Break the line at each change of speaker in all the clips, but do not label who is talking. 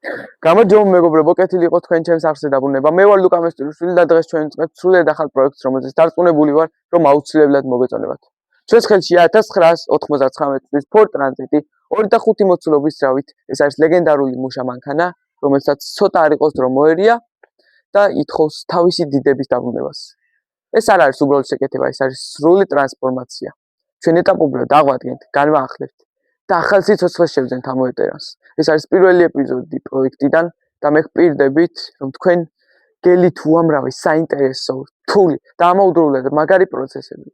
გამარჯობა მეგობრებო, კეთილი იყო თქვენ ჩემს არხზე დაბრუნება. მე ვარ ლუკა მესტილიშვილი და დღეს ჩვენ ვწყებთ სრულიად ახალ პროექტს, რომელზეც დარწმუნებული ვარ, რომ აუცილებლად მოგეწონებათ. ჩვენს ხელში 1999 წლის Ford Transit 2.5 მოცულობის ძრავით, ეს არის ლეგენდარული მუშა მანქანა, რომელსაც ცოტა არ იყოს დრო მოერია და ითხოვს თავისი დიდების დაბრუნებას. ეს არ არის უბრალოდ შეკეთება, ეს არის სრული ტრანსფორმაცია. ჩვენ ეტაპობრივად აღვადგენთ, განვაახლებთ და ახალ სიცოცხლეს შევძენთ ამ ვეტერანს. ეს არის პირველი ეპიზოდი პროექტიდან და მე გპირდებით, რომ თქვენ გელით უამრავი საინტერესო, რთული და ამაუდროულად მაგარი პროცესები.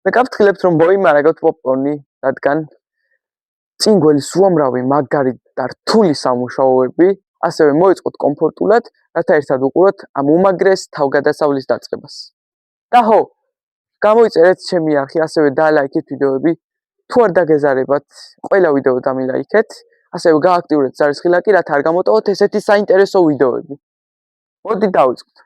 მე გავფრთხილებთ, რომ მოიმარაგოთ პოპკორნი, რადგან წინ გველის უამრავი მაგარი და რთული სამუშაოები, ასევე მოეწყოთ კომფორტულად, რათა ერთად უყუროთ ამ უმაგრეს თავგადასავლის დაწყებას. და ხო, გამოიწერეთ ჩემი არხი, ასევე დალაიქეთ ვიდეოები. თუ არ დაგეზარებათ, ყველა ვიდეო დამილაიქეთ, ასევე გააქტიურეთ ზარისხილაკი, რათა არ გამოტოვოთ ესეთი საინტერესო ვიდეოები. მოდით დავიწყოთ.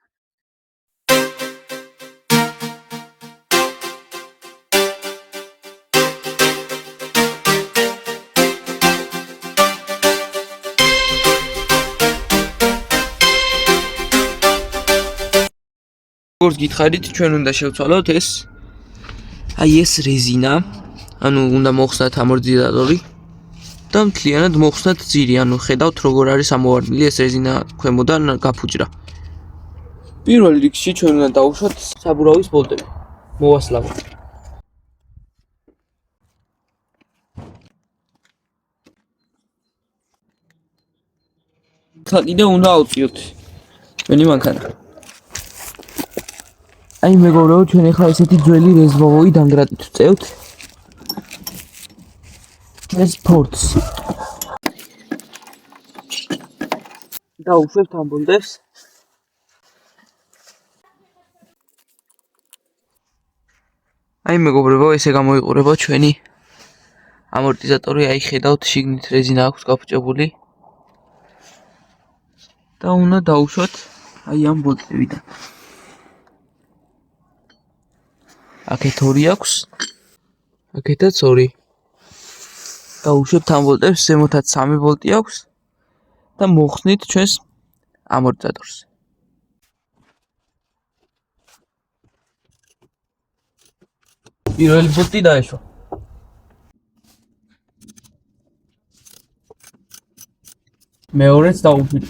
როგორც გითხარით, ჩვენ უნდა შევცვალოთ ეს რეზინა, ანუ უნდა მოხსნათ ამორტიზატორი და მთლიანად მოხსნათ ძირი, ანუ ხედავთ როგორ არის ამოვარდნილი ეს რეზინა ქვემოდან გაფუჭრა. პირველ რიგში ჩვენ უნდა დავუშვათ საბურავის ბოლტები. მოვასლავოთ. ხა კიდე უნდა ავწიოთ ჩვენი მანქანა. აი მეგობრებო, ჩვენ ახლა ესეთი ძველი რეზვოვოი დამგრატით ვწევთ. ეს პორტს. დავუშვებთ ამ ბოლტებს. აი მეგობრებო, ესე გამოიყურება ჩვენი ამორტიზატორი, აი ხედავთ შიგნით რეზინა აქვს გაფუჭებული. და უნდა დავუშვათ აი ამ ბოლტებიდან. აქეთ 2 აქვს. აქეთაც 2. დავუშვებთ ამ ბოლტებს, ზემოთაც 3 ბოლტი აქვს და მოხსნით ჩვენს ამორტიზატორს. პირველი ბოლტი დაეშვა. მეორეც დავუშვით.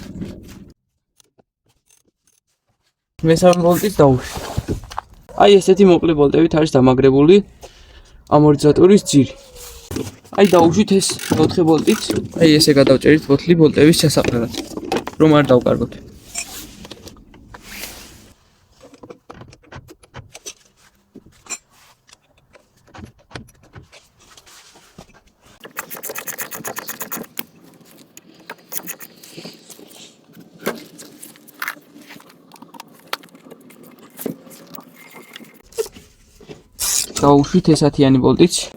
მესამე ბოლტიც დავუშვით. აი ესეთი მოკლე ბოლტებით არის დამაგრებული ამორტიზატორის ძირი. აი დავუშვით ეს 4 ბოლტით, აი ესე გადავჭერით ბოთლი ბოლტების ჩასაყრად, რომ არ დავკარგოთ. დავუშვით ესათიანი ბოლტიც.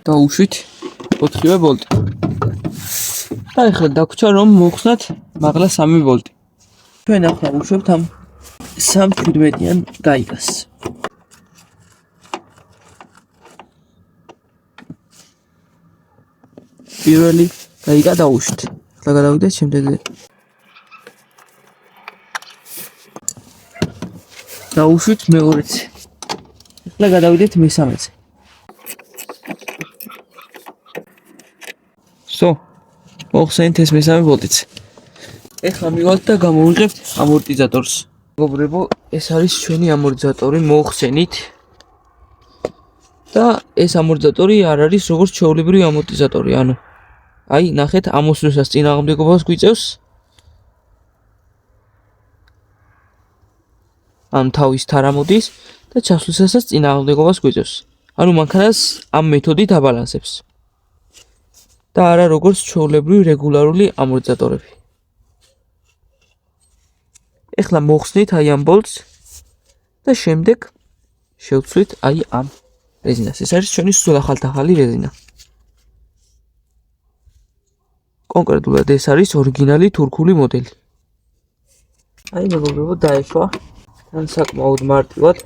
დავუშვით 4-ვე ბოლტი. და ახლა დაგვრჩა რომ მოხსნათ მაღლა 3 ბოლტი. ჩვენ ახლა ვუშვებთ ამ 3-17-იან გაიგას. პირველი გაიგა დავუშვით. ახლა გადავიდეთ შემდეგზე. დავუშვით მეორეც. ახლა გადავიდეთ მესამეზე. მოხსენით ეს მესამე ბოლტიც. ეხლა მივალთ და გამოვიღებთ ამორტიზატორს. მეგობრებო, ეს არის ჩვენი ამორტიზატორი, მოხსენით. და ეს ამორტიზატორი არ არის როგორც ჩვეულებრივი ამორტიზატორი, ანუ აი ნახეთ, ამოსვლისას წინააღმდეგობას გვიწევს. ანუ თავის თარამოდის და ჩასვლისასაც წინააღმდეგობას გვიწევს. ანუ მანქანას ამ მეთოდით აბალანსებს. და არა როგორც ჩვეულებრივი რეგულარული ამორტიზატორები. ეხლა მოხსნით აი ამ ბოლტს და შემდეგ შევცვლით აი ამ რეზინას. ეს არის ჩვენი სულ ახალ-ახალი რეზინა. კონკრეტულად ეს არის ორიგინალი თურქული მოდელი. აი მეგობრებო, დაეშვა თან საკმაოდ მარტივად.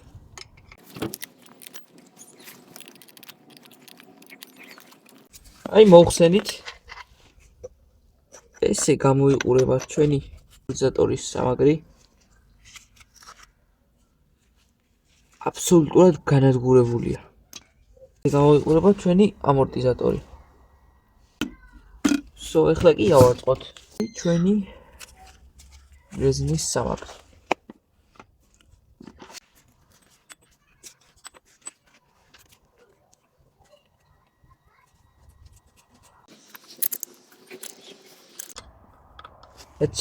აი მოხსენით
ესე გამოიყურება ჩვენი ამორტიზატორის სამაგრი. აბსოლუტურად განადგურებულია. გამოიყურება ჩვენი ამორტიზატორი. ეხლა კი ავაწყოთ ჩვენი რეზინის სამაგრი.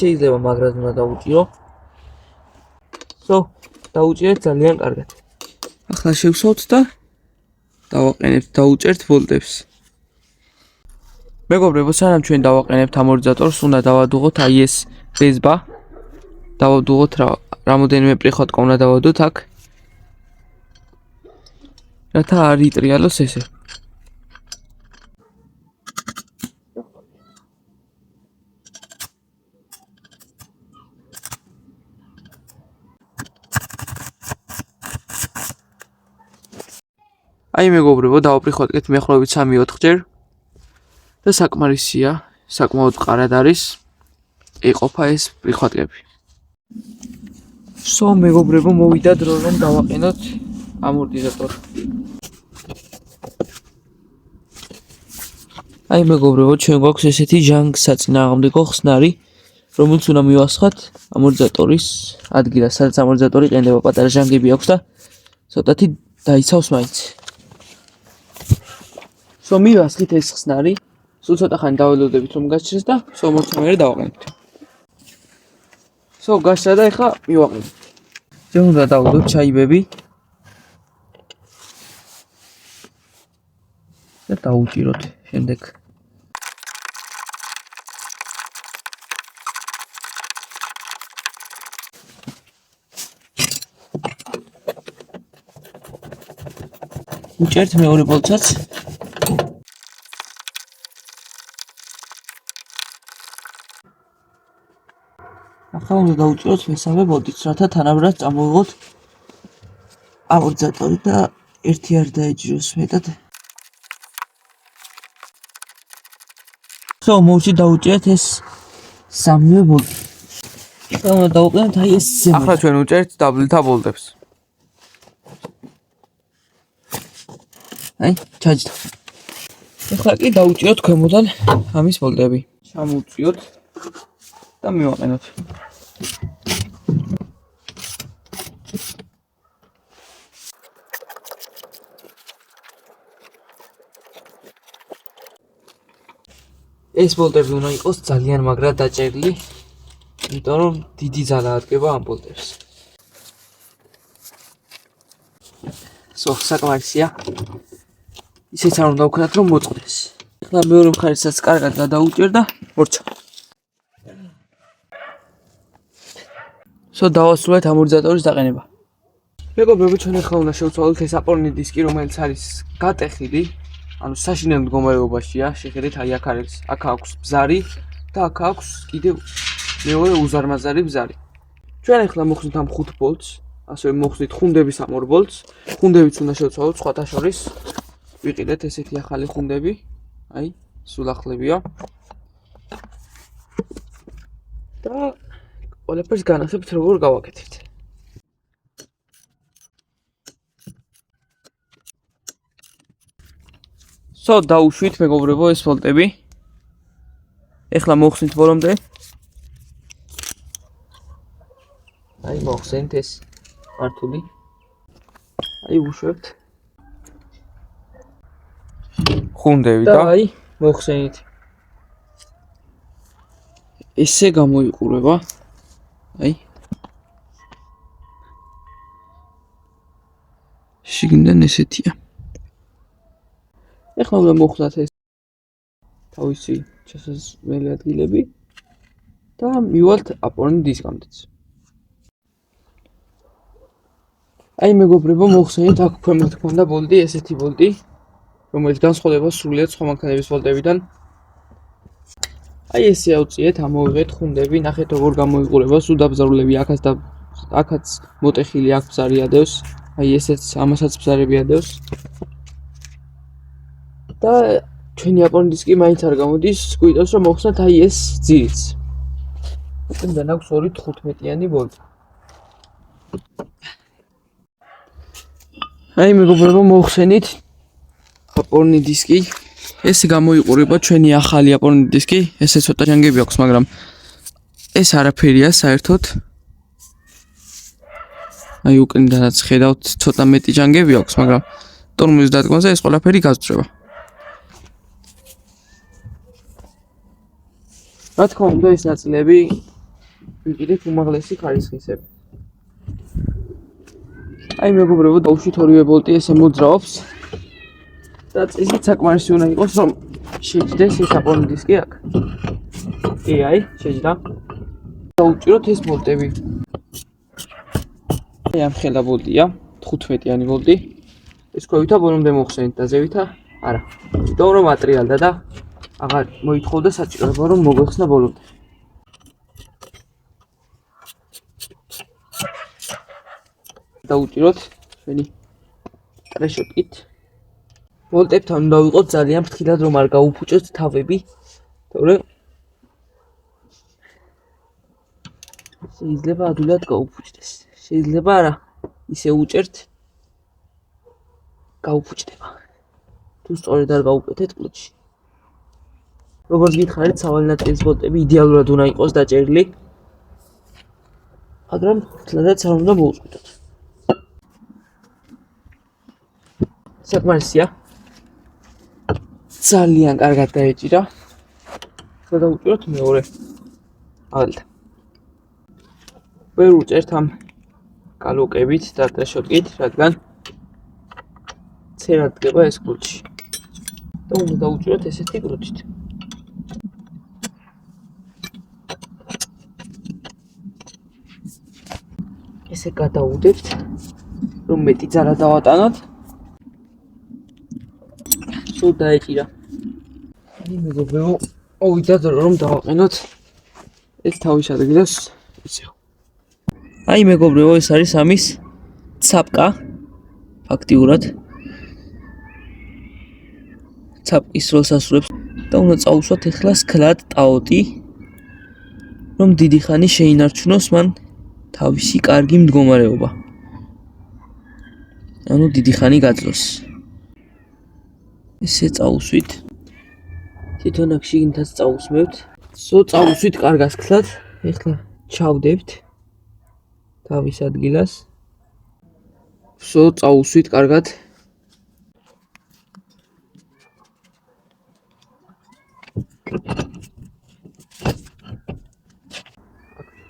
შეიძლება მაგრად უნდა დავუჭირო. დავუჭირეთ ძალიან კარგად. ახლა შევსვათ და დავაყენებთ, დავუჭერთ ვოლტებს. მეგობრებო, სანამ ჩვენ დავაყენებთ ამორტიზატორს, უნდა დავადუღოთ აი ეს ბეზბა. დავადუღოთ რამოდენიმე პრიხოტკა უნდა დავადოთ აქ. რათა არ იტრიალოს ესე. აი მეგობრებო, დავაპრიხოთკეთ მეხრობით 3-4 ჯერ და საკმარისია, საკმაოდ მყარად არის ეყოფა ეს პრიხოთკები. მეგობრებო, მოვიდა დრო რომ დავაყენოთ ამორტიზატორი. აი მეგობრებო, ჩვენ გვაქვს ესეთი საწინააღმდეგო ხსნარი, რომელიც უნდა მივასხათ ამორტიზატორის ადგილას, სადაც ამორტიზატორი ყენდება. პატარა ჟანგები აქვს და ცოტათი დაიცავს მაინც. მივასხით ეს ხსნარი, სულ ცოტა ხანი დაველოდებით რომ გაჩნდეს და მერე დავაყენებთ. გაჩნდა და ეხლა მივაყენებთ. ჩვენ უნდა დავუდოთ ჩაიბები და დავუჭიროთ შემდეგ. უჭერთ მეორე ბოლცაც. ახლა უნდა დავუჭიროთ მესამე ბოლტიც, რათა თანაბრად წამოვიღოთ ამორტიზატორი და ერთი არ დაეჯროს მეტად. მოვჭი დავუჭერთ ეს სამივე ბოლტი. ახლა უნდა დავუყენოთ აი ეს ზემოთ. ახლა ჩვენ უჭერთ დაბლთა ბოლტებს. აი, ჩაჯდა. ახლა კი დავუჭიროთ ქვემოდან ამის ბოლტები. ჩამოვწიოთ და მივაყენოთ. ეს ბოლტები უნდა იყოს ძალიან მაგრად დაჭერილი, იმიტომ რომ დიდი ძალა ადგება ამ ბოლტებს. საკმარისია. ისეც არ უნდა ვქნათ რომ მოწყდეს. ახლა მეორე მხარესაც კარგად გადაუჭერ და მორჩა. დავასრულეთ ამორტიზატორის დაყენება. მეგობრებო, ჩვენ ახლა უნდა შევცვალოთ ეს აპორნი დისკი, რომელიც არის გატეხილი, ანუ საშინელ მდგომარეობაშია. შეხედეთ, აი აქ აქვს ბზარი და აქ აქვს კიდევ მეორე უზარმაზარი ბზარი. ჩვენ ახლა მოხსნით ამ 5 ბოლტს, ასევე მოხსნით ხუნდების ამ 2 ბოლტს. ხუნდებიც უნდა შევცვალოთ სხვათა შორის. ვიყიდეთ ესეთი ახალი ხუნდები, აი, სულ ახლებია. და ყველაფერს განახებთ როგორ გავაკეთებთ. დავუშვით მეგობრებო ეს ბოლტები. ეხლა მოხსნით ბოლომდე. აი მოხსენთ ეს მართული. აი უშვებთ. ხუნდები და აი მოხსენით. ესე გამოიყურება. აი შიგნიდან ესეთია. ეხლა უნდა მოხსნათ ეს თავისი შესაძლებელი ადგილები და მივალთ აპორნი დისკამდეც. აი მეგობრებო, მოხსენით აქ ქვემოთ გქონდა ბოლტი, ესეთი ბოლტი, რომელიც განსხვავდება სრულიად სხვა მანქანების ბოლტებიდან. აი ესე ავწიეთ, ამოვიღეთ ხუნდები, ნახეთ როგორ გამოიყურება, სულ დაბზარულები აქაც მოტეხილი აქ ბზარი ადევს, აი ესეც ამასაც ბზარები ადევს. და ჩვენი აპორნი დისკი მაინც არ გამოდის, გვიტოს რომ მოხსნათ აი ეს ძირიც. უკან აქვს 2.15-იანი ვოლტი. აი მეგობრებო, მოხსენით აპორნი დისკი. ეს გამოიყურება ჩვენი ახალი აპორნი დისკი. ესე ცოტა ჯანგები აქვს, მაგრამ ეს არაფერია საერთოდ. აი უკნიდანაც ხედავთ, ცოტა მეტი ჯანგები აქვს, მაგრამ ტორმუზის დადგმაზე ეს ყველაფერი გასწრება. რა თქმა უნდა, ეს ნაწილები ვიყიდით უმაღლესი ხარისხისები. აი მეგობრებო, დაუშვით 2 ვოლტი ესე მოძრაობს. და წესით საკმარისი უნდა იყოს, რომ შეჯდეს ეს აპორნი დისკი აქ. კი, აი, შეჯდა. დაუჭიროთ ეს ვოლტები. აი ამ ხელა ვოლტია, 15-იანი ვოლტი. ეს ქვევითა ბოლომდე მოხსენით და ზევითა არა. იმიტომ რომ ატრიალდა და აღარ მოითხოვდა საჭიროება რომ მოგვეხსნა ბოლომდე. დაუჭიროთ ჩვენი ტრეშოტით. ვოლტებთან უნდა ვიყოთ ძალიან ფრთხილად რომ არ გაუფუჭოთ თავები. თორე შეიძლება ადვილად გაუფუჭდეს. შეიძლება არა, ისე უჭერთ გაუფუჭდება. თუ სწორედ არ გაუკეთეთ კლუჩი. როგორც გითხარით, სავალი ნაწილის ვოლტები იდეალურად უნდა იყოს დაჭერილი. მაგრამ თლადაც არ უნდა მოუწყვიტოთ. საკმარისია. ძალიან კარგად დაეჭირა. და დავუჭიროთ მეორე ალტ. ვერ უჭერთ ამ კალოკებით და ტრეშოტით, რადგან ცერად დგება ეს კლუჩი. და უნდა დავუჭიროთ ესეთი კლუჩით. ესე გადავუდებთ, რომ მეტი ძალა დავატანოთ. სულ დაეჭირა. აი მეგობრებო, მოვიდა დრო რომ დავაყენოთ ეს თავის ადგილას ისევ. აი მეგობრებო, ეს არის ამის ცაპკა ფაქტიურად. ცაპკის როლს ასრულებს და უნდა წაუსვათ ეხლა სქლად ტაოტი, რომ დიდი ხანი შეინარჩუნოს მან თავისი კარგი მდგომარეობა. ანუ დიდი ხანი გაძლოს. ესე წაუსვით. თვითონ აქ შიგნითაც წაусმევთ. წაусვით კარგად სქლად. ეხლა ჩავდებთ თავის ადგილას. წაусვით კარგად.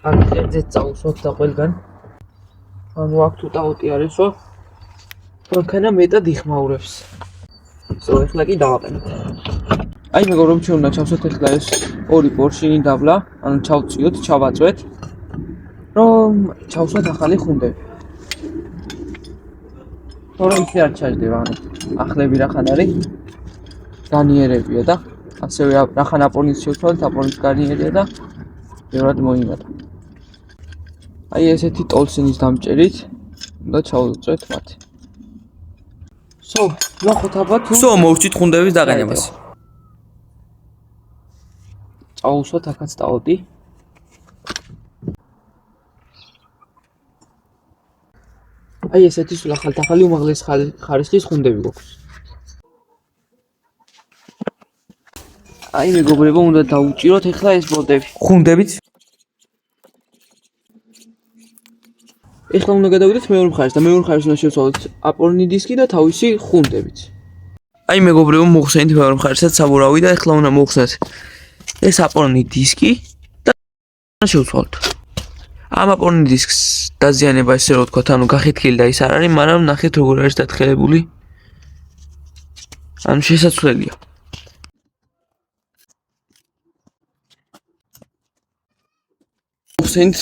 აქ ხეზე წაусვათ და ყველგან. ანუ აქ თუ ტაოტი არისო, მანქანა მეტად იხმაურებს. ეხლა კი დავაყენოთ. აი მეგობრებო, ჩვენ უნდა ჩავსვათ ეხლა ეს ორი პორშინი დაბლა, ანუ ჩავწიოთ, ჩავაწვეთ, რომ ჩავსვათ ახალი ხუნდები. თორემ ისე არ ჩაჯდება, ანუ ახლები რახან არის, განიერებია და ასევე რახან აპორნის შევცვალეთ, აპორნის განიერია და ბევრად მოიმატა. აი ესეთი ტოლსინის დამჭერით უნდა ჩავწვეთ მათ. ნახოთ აბა თუ მოვჭით ხუნდების დაყენებას. წაუსვათ აქაც ტაოტი. აი ესეთი სულ ახალი უმაღლესი ხარისხის ხუნდები გვაქვს. აი მეგობრებო, უნდა დავუჭიროთ ეხლა ეს ვოლტები. ხუნდებით. ეხლა უნდა გადავიდეთ მეორე მხარეს და მეორე მხარეს უნდა შევცვალოთ აპორნი დისკი და თავისი ხუნდებით. აი მეგობრებო, მოხსენით მეორე მხარესაც საბურავი და ეხლა უნდა მოხსნათ ეს აპორნი დისკი და შევცვალოთ. ამ აპორნი დისკს დაზიანება ესე რომ ვთქვათ, ანუ გახეთქილი და ის არ არის, მაგრამ ნახეთ როგორ არის დათხელებული. ანუ შესაძლებელია. მოხსენით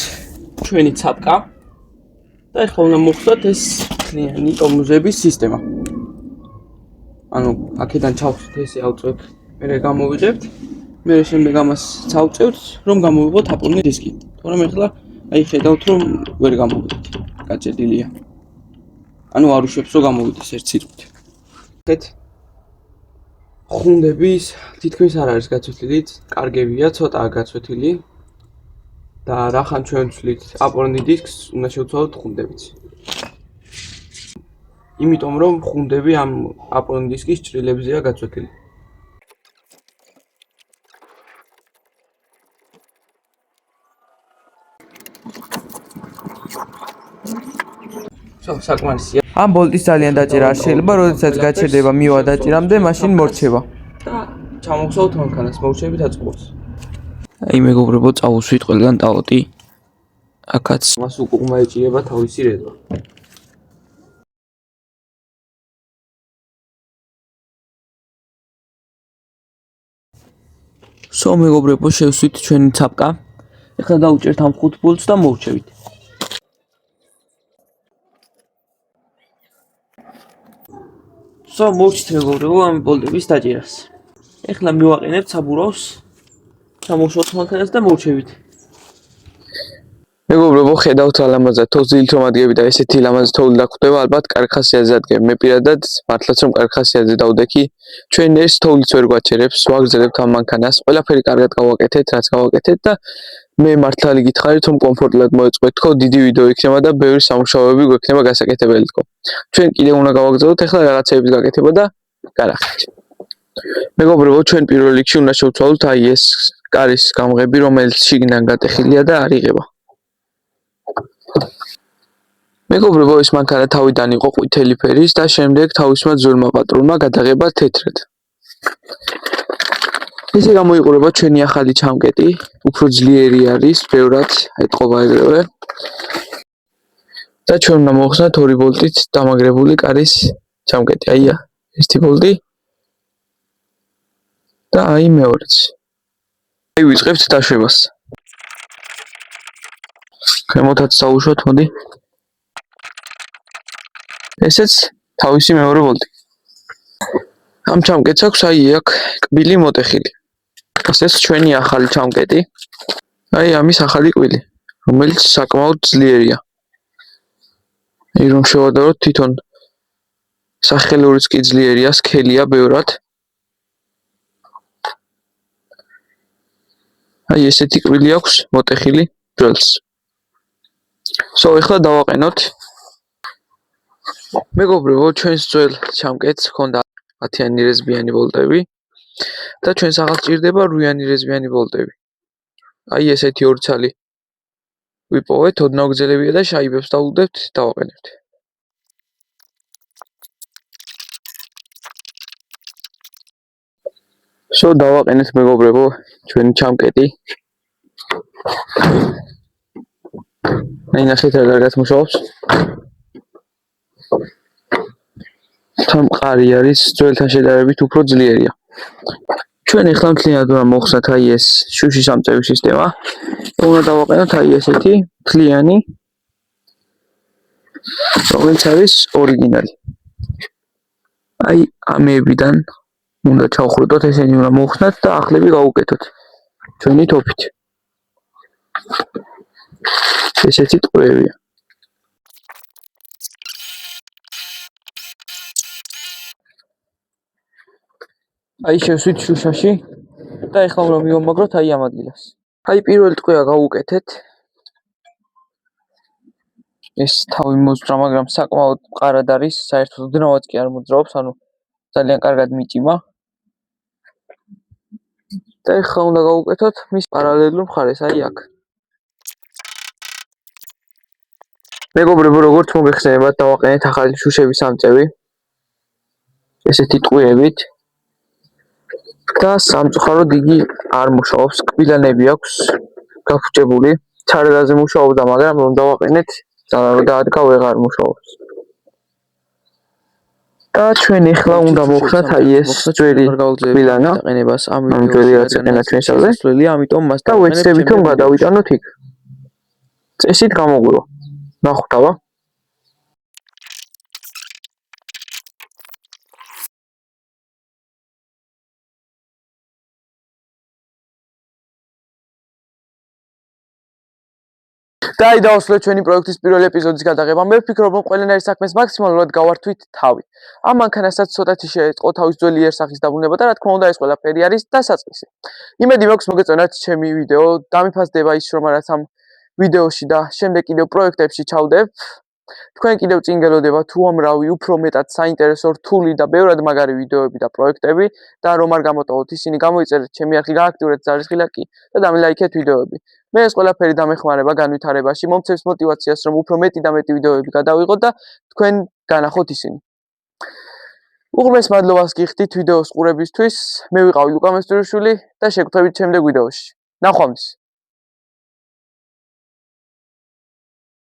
ჩვენი ცაპკა. და ეხლა უნდა მოხსნათ ეს კლიანი ტორმუზების სისტემა. ანუ აქედან ჩავხსნით ესე ავწევთ, მერე გამოვიღებთ, მერე შემდეგ ამას წავწევთ, რომ გამოვიღოთ აპორნი დისკი. თორემ ეხლა აი ხედავთ რომ ვერ გამოვიდეთ. გაჭედილია. ანუ არ უშვებს რომ გამოვიდეს ერთ სიტყვით. ხეთ ხუნდების თითქმის არ არის გაცვეთილი, კარგებია, ცოტაა გაცვეთილი. და რახან ჩვენ ვცვლით აპორნი დისკს, უნდა შევცვალოთ ხუნდებიც. იმიტომ რომ ხუნდები ამ აპორნი დისკის ჭრილებზეა გაცვეთილი. საკმარისია. ამ ბოლტის ძალიან დაჭერა არ შეიძლება, როდესაც გაჩერდება მივა დაჭერამდე, მაშინ მორჩება. და ჩამოვხსოვთ მანქანას, მოუჩებით აწყობს. აი მეგობრებო, წავუსვით ყველგან ტაოტი. აქაც მას უკუღმა ეჭირება თავისი რედვა. მეგობრებო, შევსვით ჩვენი ცაპკა. ეხლა დავუჭერთ ამ 5 ბოლტს და მოვჩევით. მოვჩით მეგობრებო ამ ბოლტების დაჭერას. ეხლა მივაყენებთ საბურავს. ჩამოვშოთ მანქანას და მოვჩევით.
მეგობრებო, ხედავთ ალამაზად, თოძილით რომ ადგები და ესეთი ლამაზი თოვლი დაგხვდება, ალბათ კარგ ხასიათზე ადგები. მე პირადად მართლაც რომ კარგ ხასიათზე დავდექი, ჩვენ ეს თოვლიც ვერ გვაჩერებს, ვაგრძელებთ ამ მანქანას, ყველაფერი კარგად გავაკეთეთ, რაც გავაკეთეთ და მე მართლა გითხარით რომ კომფორტულად მოეწყოთ თქო, დიდი ვიდეო იქნება და ბევრი სამუშაოები გვექნება გასაკეთებელი თქო. ჩვენ კიდე უნდა გავაგრძელოთ ახლა რაღაცების გაკეთება და კარახეთ. მეგობრებო, ჩვენ პირველ რიგში უნდა შევცვალოთ აი ეს კარის გამღები, რომელიც შიგნიდან გატეხილია და არ იღება. მეგობრებო, ეს მანქანა თავიდან იყო ყვითელი ფერის და შემდეგ თავისმა ძველმა პატრონმა გადაღება თეთრად. ესე გამოიყურება ჩვენი ახალი ჩამკეტი, უფრო ძლიერი არის, ბევრად ეტყობა ეგრევე. და ჩვენ უნდა მოხსნათ 2 ბოლტით დამაგრებული კარის ჩამკეტი. აია, ერთი ბოლტი და აი მეორეც. აი ვიწყებთ დაშვებას. ქვემოთაც დავუშვათ, მოდი. ესეც თავისი მეორე ბოლტი. ამ ჩამკეტს აქვს აი აქ კბილი მოტეხილი. ესეც ჩვენი ახალი ჩამკეტი. აი ამის ახალი კვილი, რომელიც საკმაოდ ძლიერია. აი რომ შევადაროთ თვითონ სახელურიც კი ძლიერია, სქელია ბევრად. აი ესეთი კვილი აქვს მოტეხილი ძველს. ეხლა დავაყენოთ. მეგობრებო, ჩვენს ძველ ჩამკეტს ჰქონდა 10-იანი რეზბიანი ბოლტები და ჩვენს ახალ ჭირდება 8-იანი რეზბიანი ბოლტები. აი ესეთი ორი ცალი ვიპოვეთ, ოდნავ გრძელებია და შაიბებს დავუვლებთ, დავაყენებთ. დავაყენეთ მეგობრებო, ჩვენი ჩამკეტი. აი ნახეთ რა კარგად მუშაობს. მყარი არის, ძველთან შედარებით უფრო ძლიერია. ჩვენ ახლა მთლიანად უნდა მოხსნათ აი ეს შუშის ამწევი სისტემა. უნდა დავაყენოთ აი ესეთი მთლიანი, რომელიც არის ორიგინალი. აი ამებიდან უნდა ჩავხრუტოთ, ესენი უნდა მოხსნათ და ახლები გავუკეთოთ ჩვენი თოფით. ესეთი ტყუებია. აი შევსვით შუშაში და ეხლა უნდა მივამაგროთ აი ამ ადგილას. აი პირველი ტყვია გავუკეთეთ. ეს თავი მოძრა, მაგრამ საკმაოდ მყარად არის, საერთოდ ოდნავაც კი არ მოძრაობს, ანუ ძალიან კარგად მიჭიმა. და ეხლა უნდა გავუკეთოთ მის პარალელურ მხარეს, აი აქ. მეგობრებო, როგორც მოგეხსენებათ, დავაყენეთ ახალი შუშების ამწევი. ესეთი ტყვიებით. და სამწუხაროდ იგი არ მუშაობს, კბილანები აქვს გაფუჭებული. ჩარედაზე მუშაობდა, მაგრამ რომ დავაყენეთ, დაადგა ვეღარ მუშაობს. და ჩვენ ეხლა უნდა მოხსნათ აი ეს ძველი კბილანა, დაყენებას ამ ვიდეოს ეყენა ჩვენსაზე. ამიტომ მას და ვეცდებით რომ გადავიტანოთ იქ. წესით გამოგვივა. ნახვდავა. და აი დავასრულეთ ჩვენი პროექტის პირველი ეპიზოდის გადაღება. მე ვფიქრობ, რომ ყველანაირ საქმეს მაქსიმალურად გავართვით თავი. ამ მანქანასაც ცოტათი შეეწყო თავის ძველი იერსახის დაბრუნება და რა თქმა უნდა ეს ყველაფერი არის დასაწყისი. იმედი მაქვს მოგეწონათ ჩემი ვიდეო, დამიფასდება ის რომ რაც ამ ვიდეოში და შემდეგ კიდევ პროექტებში ჩავდებ. თქვენ კიდევ წინ გელოდებათ უამრავი, უფრო მეტად საინტერესო, რთული და ბევრად მაგარი ვიდეოები და პროექტები და რომ არ გამოტოვოთ ისინი, გამოიწერეთ ჩემი არხი, გააქტიურეთ ძალისხილაკი და დამილაიქეთ ვიდეოები. მე ეს ყველაფერი დამეხმარება განვითარებაში, მომცემს мотивაციას, რომ უფრო მეტი და მეტი ვიდეოები გადავიღოთ და თქვენ განახოთ ისინი. უღრმეს მადლობას გიხდით ვიდეოს ყურებისთვის. მე ვიყავი ლუკა მესტურიშვილი და შეგხვდებით შემდეგ ვიდეოში. ნახვამდის.